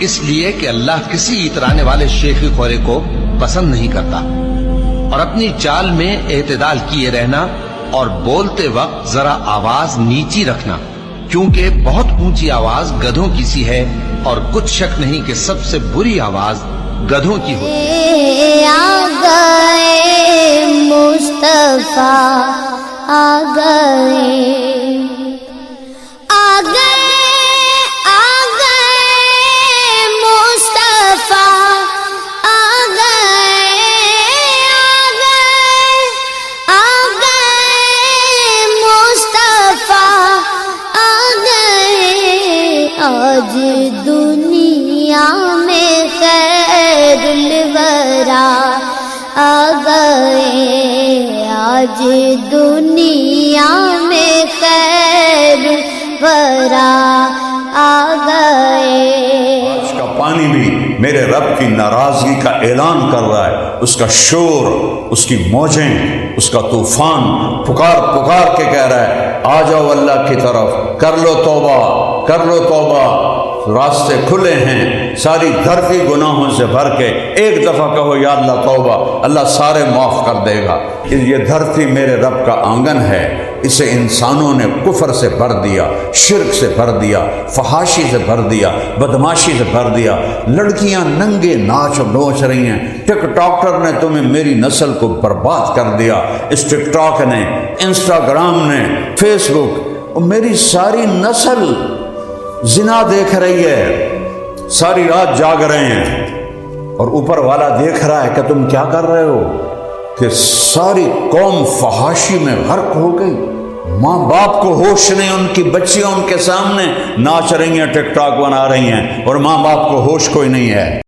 اس لیے کہ اللہ کسی اترانے والے شیخی خورے کو پسند نہیں کرتا، اور اپنی چال میں اعتدال کیے رہنا اور بولتے وقت ذرا آواز نیچی رکھنا، کیونکہ بہت اونچی آواز گدھوں کی سی ہے، اور کچھ شک نہیں کہ سب سے بری آواز گدھوں کی ہوتی ہے۔ آ گئے مصطفیٰ، آ گئے، آ گئے، آ گئے مصطفیٰ، آ گئے، آ گئے مصطفیٰ، آ گئے، آج دنیا میں خیر الورا آ گئے، آج دنیا میں خیر الورا آ گئے۔ آج کا پانی بھی میرے رب کی ناراضگی کا اعلان کر رہا ہے، اس کا شور، اس کی موجیں، اس کا طوفان پکار پکار کے کہہ رہا ہے آ جاؤ اللہ کی طرف، کر لو توبہ، کر لو توبہ، راستے کھلے ہیں، ساری دھرتی گناہوں سے بھر کے ایک دفعہ کہو یا اللہ توبہ، اللہ سارے معاف کر دے گا۔ یہ دھرتی میرے رب کا آنگن ہے، اسے انسانوں نے کفر سے بھر دیا، شرک سے بھر دیا، فحاشی سے بھر دیا، بدماشی سے بھر دیا، لڑکیاں ننگے ناچ نوچ رہی ہیں۔ ٹک ٹاکر نے تمہیں میری نسل کو برباد کر دیا، اس ٹک ٹاک نے، انسٹاگرام نے، فیس بک، اور میری ساری نسل زنا دیکھ رہی ہے، ساری رات جاگ رہے ہیں، اور اوپر والا دیکھ رہا ہے کہ تم کیا کر رہے ہو، کہ ساری قوم فحاشی میں غرق ہو گئی۔ ماں باپ کو ہوش نہیں، ان کی بچیاں ان کے سامنے ناچ رہی ہیں، ٹک ٹاک بنا رہی ہیں، اور ماں باپ کو ہوش کوئی نہیں ہے۔